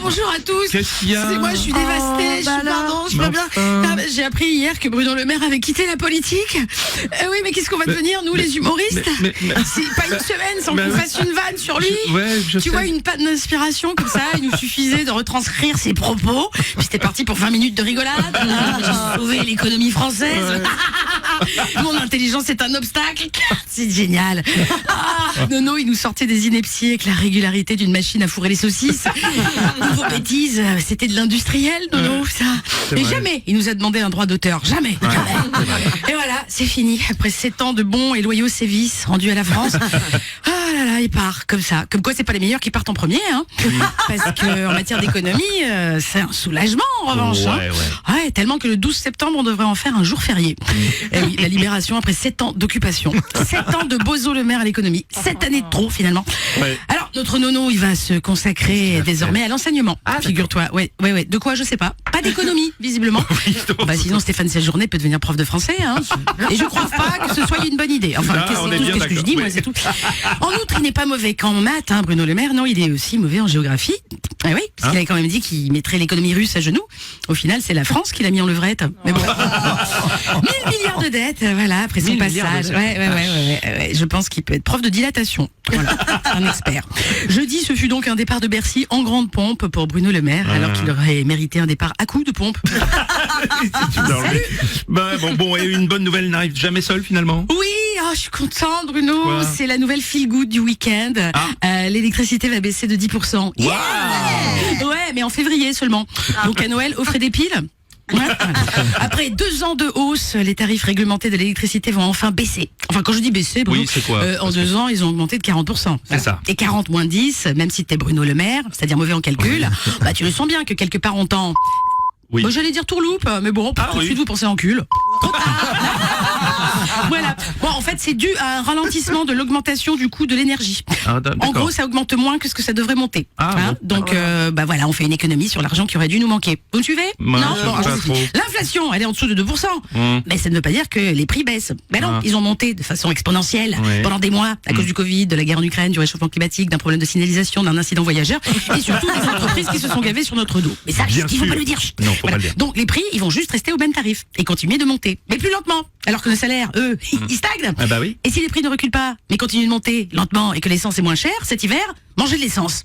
bonjour à tous. Qu'est-ce qu'il y a? C'est moi, je suis dévastée. Je peux bien. J'ai appris hier que Bruno Le Maire avait quitté la politique. Oui, mais qu'est-ce qu'on va devenir, nous, les humoristes? C'est pas une semaine sans qu'on fasse une vanne sur lui. Tu vois, une panne d'inspiration comme ça, il nous suffisait de retranscrire ses propos. Puis c'était parti pour 20 minutes de rigolade. J'ai sauvé l'économie française. Mon intelligence est un obstacle. C'est génial. Nono, il nous sortait des inepties avec la régularité d'une machine à fourrer les saucisses. Vos bêtises, c'était de l'industriel, Nono, ça. Et jamais il nous a demandé un droit d'auteur. Jamais. Et voilà, c'est fini. Après 7 ans de bons et loyaux sévices rendus à la France. Ah là là, il part comme ça. Comme quoi, c'est pas les meilleurs qui partent en premier, hein. Parce que en matière d'économie, c'est un soulagement en revanche. Ouais, tellement que le 12 septembre, on devrait en faire un jour férié. Et oui, la libération après 7 ans d'occupation. 7 ans de Bozo Le Maire à l'économie. 7 années de trop, finalement. Alors, notre Nono, il va se consacrer désormais à l'enseignement. Figure-toi. Ouais. De quoi, je sais pas. Pas d'économie, visiblement. Sinon, Stéphane Séjourné peut devenir prof de français, hein. Et je crois pas que ce soit une bonne idée. Enfin, c'est tout ce que je dis, moi, c'est tout. En outre, il n'est pas mauvais qu'en maths, hein, Bruno Le Maire. Non, il est aussi mauvais en géographie. Oui, parce qu'il avait quand même dit qu'il mettrait l'économie russe à genoux. Au final, c'est la France qui l'a mis en levrette. Mais bon. 1000 milliards de dettes, voilà, après son passage. Ouais. Je pense qu'il peut être prof de dilatation. Voilà, un expert. Jeudi, ce fut donc un départ de Bercy en grande pompe pour Bruno Le Maire, alors qu'il aurait mérité un départ à coups de pompe. Et une bonne nouvelle n'arrive jamais seule finalement. Oui, je suis contente, Bruno. C'est la nouvelle feel good du week-end. L'électricité va baisser de 10%. Yeah. Ouais, mais en février seulement. Donc à Noël, offrez des piles. Après 2 ans de hausse, les tarifs réglementés de l'électricité vont enfin baisser. Enfin, quand je dis baisser, Bruno, c'est quoi en 2 ans, ils ont augmenté de 40%. C'est ça. Et 40 moins 10, même si t'es Bruno Le Maire, c'est-à-dire mauvais en calcul, tu le sens bien que quelque part on tend. Oui. J'allais dire tourloupe, mais bon, tout de suite vous pensez en cul. Voilà. Bon, en fait, c'est dû à un ralentissement de l'augmentation du coût de l'énergie. En gros, ça augmente moins que ce que ça devrait monter. Donc, voilà, on fait une économie sur l'argent qui aurait dû nous manquer. Vous me suivez? Non. L'inflation, elle est en dessous de 2%. Mais ça ne veut pas dire que les prix baissent. Mais non, ils ont monté de façon exponentielle pendant des mois à cause du Covid, de la guerre en Ukraine, du réchauffement climatique, d'un problème de signalisation, d'un incident voyageur et surtout des entreprises qui se sont gavées sur notre dos. Mais ça, il faut pas le dire. Non, faut pas le dire. Donc les prix, ils vont juste rester au même tarif et continuer de monter, mais plus lentement. Alors que nos salaires, eux, ils stagnent. Oui. Et si les prix ne reculent pas, mais continuent de monter lentement et que l'essence est moins chère cet hiver, mangez de l'essence.